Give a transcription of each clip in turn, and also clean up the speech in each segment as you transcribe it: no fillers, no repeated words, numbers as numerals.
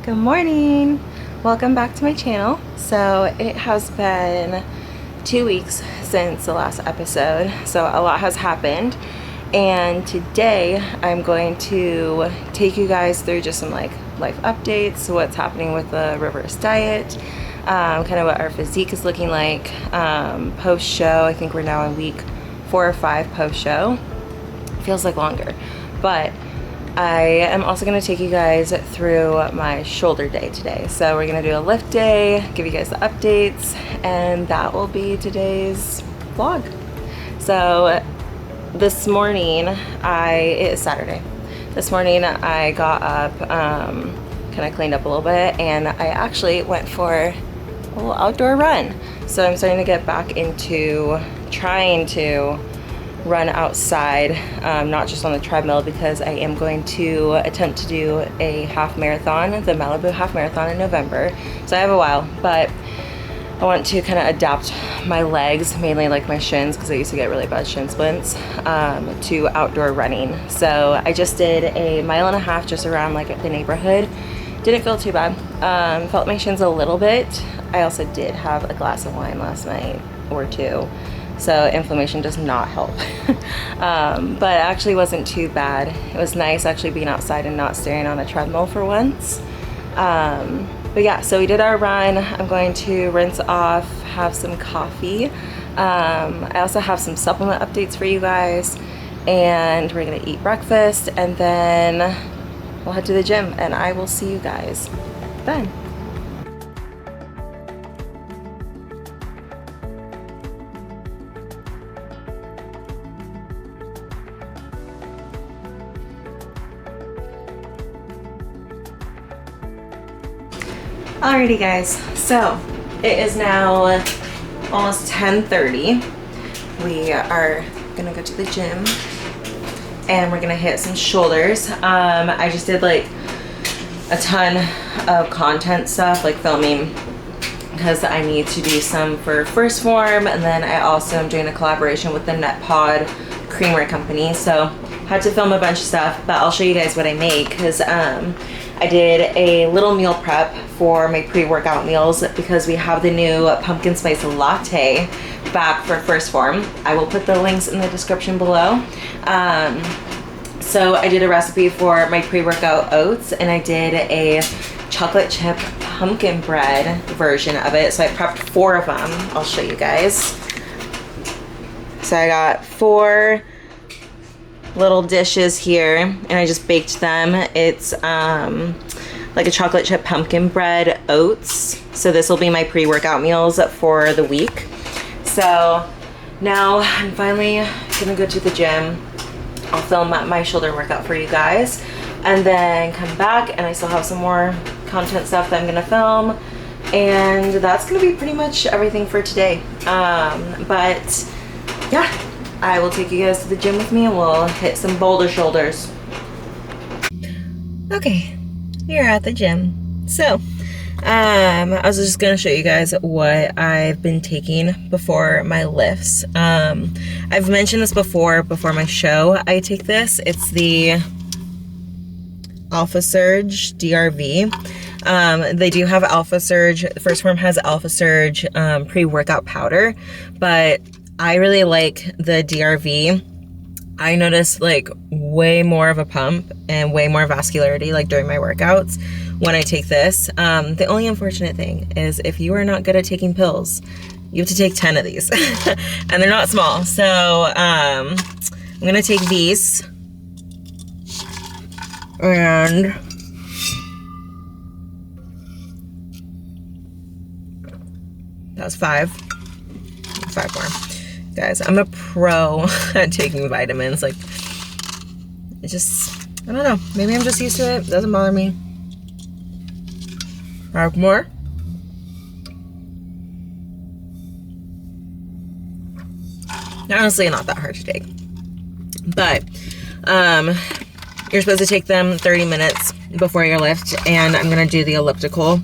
Good morning. Welcome back to my channel. So it has been 2 weeks since the last episode, so a lot has happened, and today I'm going to take you guys through just some life updates, what's happening with the reverse diet, kind of what our physique is looking like post show. I think we're now in week 4 or 5 post show. Feels like longer, but I am also going to take you guys through my shoulder day today. So we're going to do a lift day, give you guys the updates, and that will be today's vlog. So this morning, it is Saturday. This morning I got up, kind of cleaned up a little bit, and I actually went for a little outdoor run. So I'm starting to get back into trying to run outside, not just on the treadmill, because I am going to attempt to do a half marathon, the Malibu half marathon in November. So I have a while, but I want to kind of adapt my legs, mainly like my shins, because I used to get really bad shin splints, to outdoor running. So I just did a 1.5 miles just around like the neighborhood. Didn't feel too bad. Felt my shins a little bit. I also did have a glass of wine last night or two. So inflammation does not help. But it actually wasn't too bad. It was nice actually being outside and not staring on a treadmill for once. But yeah, so we did our run. I'm going to rinse off, have some coffee. I also have some supplement updates for you guys, and we're gonna eat breakfast, and then we'll head to the gym, and I will see you guys then. Alrighty guys, so it is now almost 10:30. We are gonna go to the gym and we're gonna hit some shoulders. I just did like a ton of content stuff, like filming, because I need to do some for First Form, and then I also am doing a collaboration with the NetPod Creamery company, so had to film a bunch of stuff, but I'll show you guys what I make, because I did a little meal prep for my pre-workout meals, because we have the new pumpkin spice latte back for First Form. I will put the links in the description below. So I did a recipe for my pre-workout oats, and I did a chocolate chip pumpkin bread version of it. So I prepped 4 of them. I'll show you guys. So I got 4 little dishes here, and I just baked them. It's like a chocolate chip pumpkin bread oats. So this will be my pre-workout meals for the week. So now I'm finally gonna go to the gym. I'll film my shoulder workout for you guys, and then come back, and I still have some more content stuff that I'm gonna film, and that's gonna be pretty much everything for today. But yeah, I will take you guys to the gym with me, and we'll hit some Boulder shoulders. Okay, we're at the gym. So, I was just gonna show you guys what I've been taking before my lifts. I've mentioned this before my show. I take this. It's the Alpha Surge DRV. They do have Alpha Surge. First Form has Alpha Surge pre-workout powder, but I really like the DRV. I notice like way more of a pump and way more vascularity like during my workouts when I take this. The only unfortunate thing is if you are not good at taking pills, you have to take 10 of these and they're not small. So I'm gonna take these, and that's 5 more. Guys, I'm a pro at taking vitamins. Like, it just, I don't know. Maybe I'm just used to it. It doesn't bother me. 5 more. Honestly, not that hard to take. But, you're supposed to take them 30 minutes before your lift, and I'm gonna do the elliptical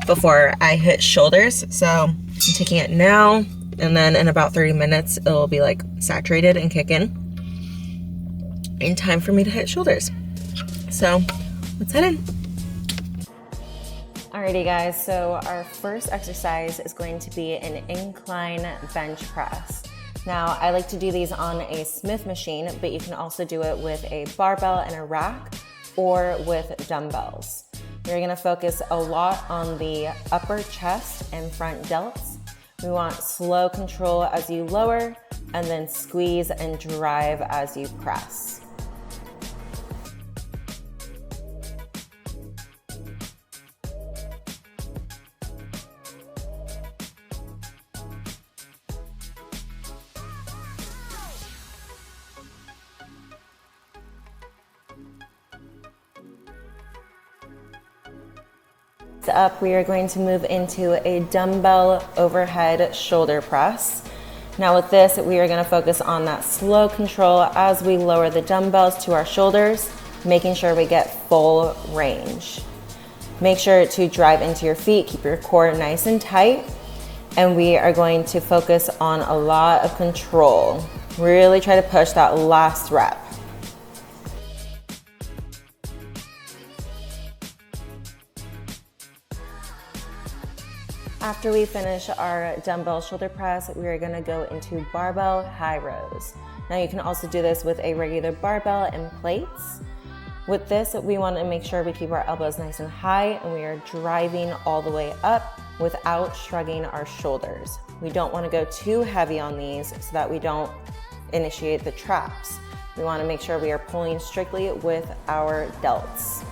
before I hit shoulders. So, I'm taking it now. And then in about 30 minutes, it'll be like saturated and kick in time for me to hit shoulders. So let's head in. Alrighty guys, so our first exercise is going to be an incline bench press. Now I like to do these on a Smith machine, but you can also do it with a barbell and a rack or with dumbbells. You're gonna focus a lot on the upper chest and front delts. We want slow control as you lower and then squeeze and drive as you press. Up, we are going to move into a dumbbell overhead shoulder press. Now with this, we are going to focus on that slow control as we lower the dumbbells to our shoulders, making sure we get full range. Make sure to drive into your feet, keep your core nice and tight, and we are going to focus on a lot of control. Really try to push that last rep. After we finish our dumbbell shoulder press, we are gonna go into barbell high rows. Now you can also do this with a regular barbell and plates. With this, we wanna make sure we keep our elbows nice and high and we are driving all the way up without shrugging our shoulders. We don't wanna go too heavy on these so that we don't initiate the traps. We wanna make sure we are pulling strictly with our delts.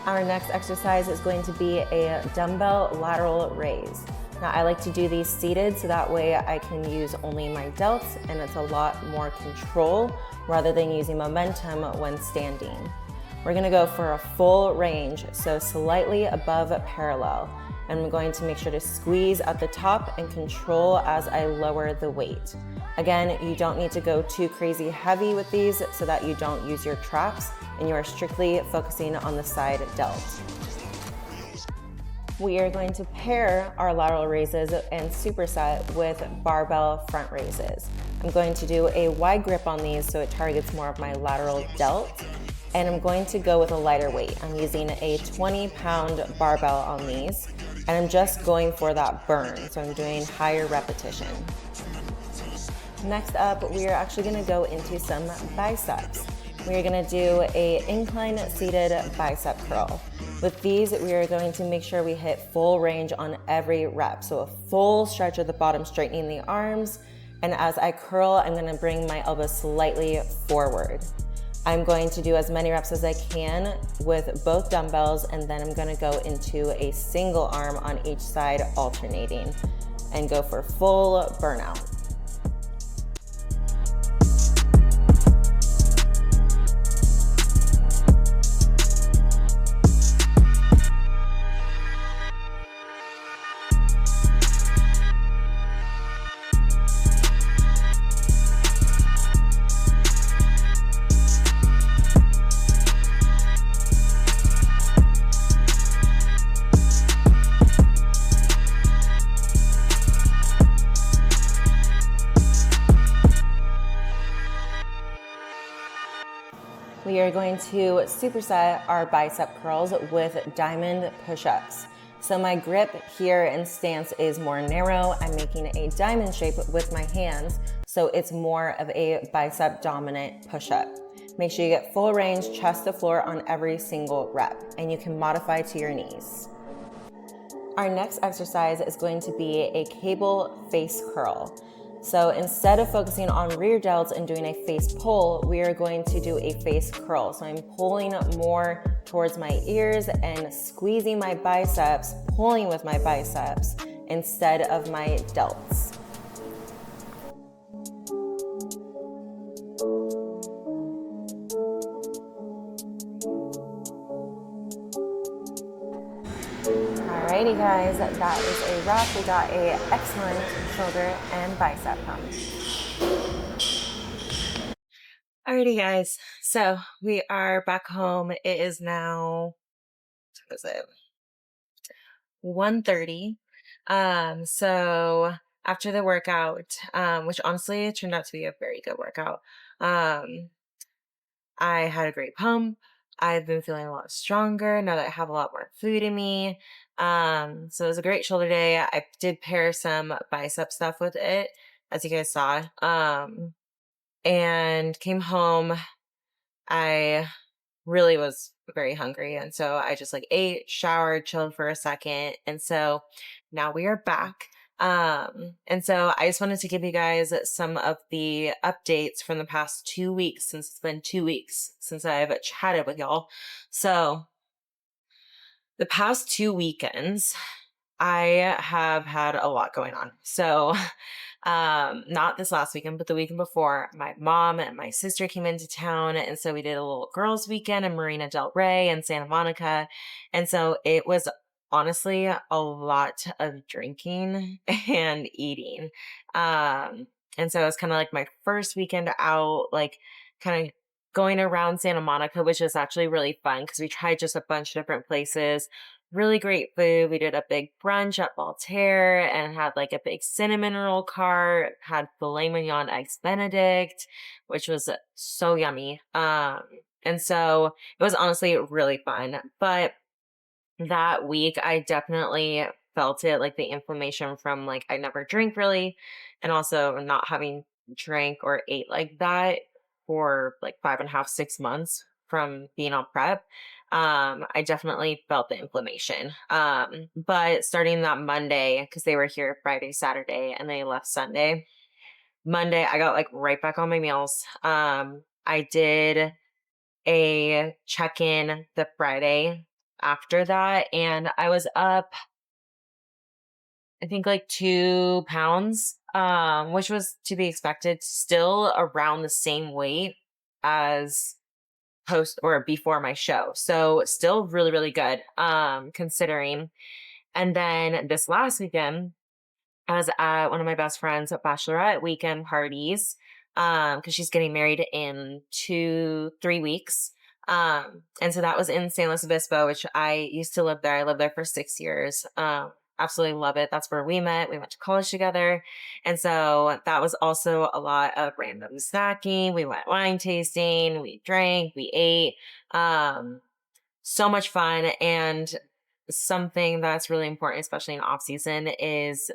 Our next exercise is going to be a dumbbell lateral raise. Now I like to do these seated so that way I can use only my delts and it's a lot more control rather than using momentum when standing. We're gonna go for a full range, so slightly above parallel. And I'm going to make sure to squeeze at the top and control as I lower the weight. Again, you don't need to go too crazy heavy with these so that you don't use your traps and you are strictly focusing on the side delt. We are going to pair our lateral raises and superset with barbell front raises. I'm going to do a wide grip on these so it targets more of my lateral delt. And I'm going to go with a lighter weight. I'm using a 20-pound barbell on these, and I'm just going for that burn, so I'm doing higher repetition. Next up, we are actually gonna go into some biceps. We are gonna do a incline seated bicep curl. With these, we are going to make sure we hit full range on every rep. So a full stretch of the bottom, straightening the arms, and as I curl, I'm gonna bring my elbows slightly forward. I'm going to do as many reps as I can with both dumbbells, and then I'm gonna go into a single arm on each side, alternating, and go for full burnout. We are going to superset our bicep curls with diamond push-ups. So my grip here and stance is more narrow. I'm making a diamond shape with my hands, so it's more of a bicep dominant push-up. Make sure you get full range, chest to floor on every single rep, and you can modify to your knees. Our next exercise is going to be a cable face curl. So instead of focusing on rear delts and doing a face pull, we are going to do a face curl. So I'm pulling more towards my ears and squeezing my biceps, pulling with my biceps instead of my delts. Alrighty guys, that is a wrap. We got a excellent shoulder and bicep pump. Alrighty guys, so we are back home. It is now, what is it? 1:30. So after the workout, which honestly turned out to be a very good workout, um, I had a great pump. I've been feeling a lot stronger now that I have a lot more food in me. So it was a great shoulder day. I did pair some bicep stuff with it, as you guys saw. And came home. I really was very hungry. And so I just like ate, showered, chilled for a second. And so now we are back. And so I just wanted to give you guys some of the updates from the past 2 weeks, since it's been 2 weeks since I've chatted with y'all. So the past 2 weekends, I have had a lot going on. So, not this last weekend, but the weekend before, my mom and my sister came into town. And so we did a little girls' weekend in Marina Del Rey and Santa Monica. And so it was honestly a lot of drinking and eating. And so it was kind of like my first weekend out, like kind of going around Santa Monica, which is actually really fun because we tried just a bunch of different places. Really great food. We did a big brunch at Voltaire and had like a big cinnamon roll cart, had filet mignon eggs Benedict, which was so yummy. And so it was honestly really fun. But that week, I definitely felt it, like the inflammation from like I never drink really, and also not having drank or ate like that for like 5.5, 6 months from being on prep. I definitely felt the inflammation. But starting that Monday, because they were here Friday, Saturday, and they left Sunday. Monday, I got like right back on my meals. I did a check-in the Friday after that, and I was up, I think like 2 pounds, which was to be expected, still around the same weight as post or before my show. So still really, really good, considering. And then this last weekend, I was at one of my best friend's bachelorette weekend parties, because she's getting married in 3 weeks. And so that was in San Luis Obispo, which I used to live there. I lived there for 6 years. Absolutely love it. That's where we met. We went to college together. And so that was also a lot of random snacking. We went wine tasting, we drank, we ate. So much fun. And something that's really important, especially in off season, is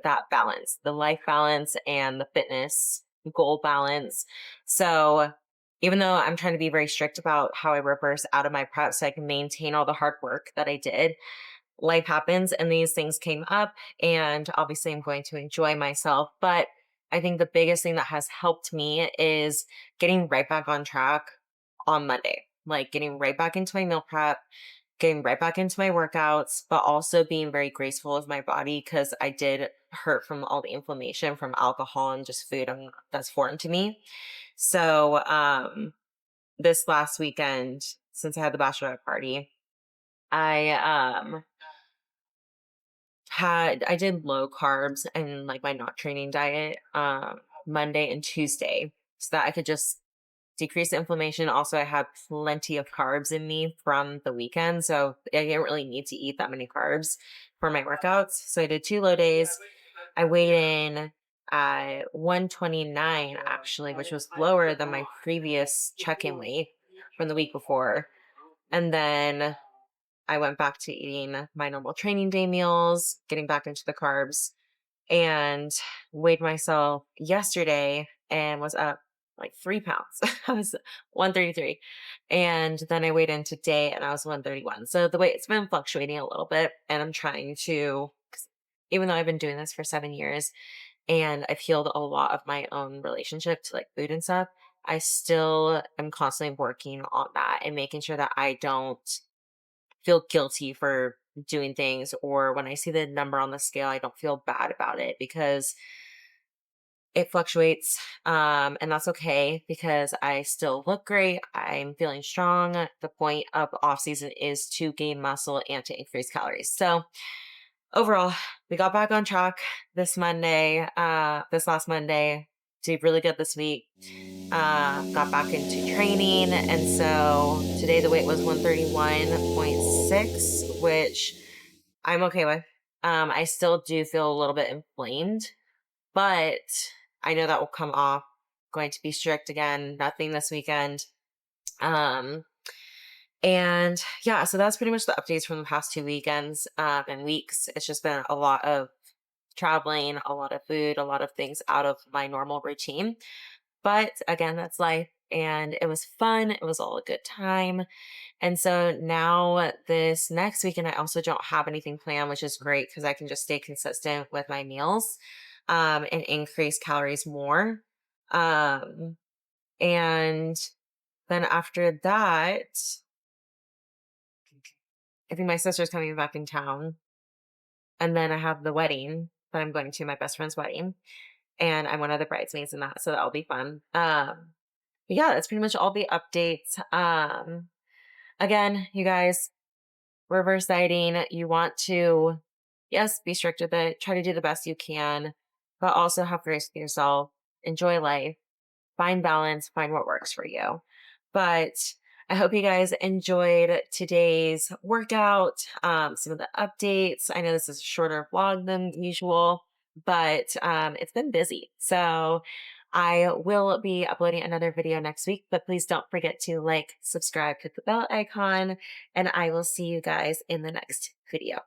that balance, the life balance and the fitness goal balance. So even though I'm trying to be very strict about how I reverse out of my prep so I can maintain all the hard work that I did, life happens and these things came up, and obviously I'm going to enjoy myself. But I think the biggest thing that has helped me is getting right back on track on Monday, like getting right back into my meal prep, getting right back into my workouts, but also being very graceful of my body because I did hurt from all the inflammation from alcohol and just food that's foreign to me. So, this last weekend, since I had the bachelorette party, I, I did low carbs and like my not training diet, Monday and Tuesday so that I could just decrease the inflammation. Also, I had plenty of carbs in me from the weekend, so I didn't really need to eat that many carbs for my workouts. So I did 2 low days. I weighed in at 129 actually, which was lower than my previous check-in weight from the week before. And then I went back to eating my normal training day meals, getting back into the carbs, and weighed myself yesterday and was up like 3 pounds. I was 133. And then I weighed in today and I was 131. So the weight's been fluctuating a little bit. And I'm trying to, 'cause even though I've been doing this for 7 years and I've healed a lot of my own relationship to like food and stuff, I still am constantly working on that and making sure that I don't feel guilty for doing things, or when I see the number on the scale, I don't feel bad about it because it fluctuates. And that's okay because I still look great. I'm feeling strong. The point of off season is to gain muscle and to increase calories. So overall, we got back on track this last Monday, did really good this week. Got back into training. And so today the weight was 131.6, which I'm okay with. I still do feel a little bit inflamed, but I know that will come off. Going to be strict again, nothing this weekend. Um, and yeah, so that's pretty much the updates from the past 2 weekends and weeks. It's just been a lot of traveling, a lot of food, a lot of things out of my normal routine. But again, that's life. And it was fun. It was all a good time. And so now this next weekend, I also don't have anything planned, which is great because I can just stay consistent with my meals and increase calories more. Um, and then after that, I think my sister's coming back in town. And then I have the wedding that I'm going to, my best friend's wedding. And I'm one of the bridesmaids in that. So that'll be fun. But yeah, that's pretty much all the updates. Again, you guys, reverse dieting, you want to, yes, be strict with it, try to do the best you can, but also have grace with yourself, enjoy life, find balance, find what works for you. But I hope you guys enjoyed today's workout, some of the updates. I know this is a shorter vlog than usual, but it's been busy. So I will be uploading another video next week, but please don't forget to like, subscribe, click the bell icon, and I will see you guys in the next video.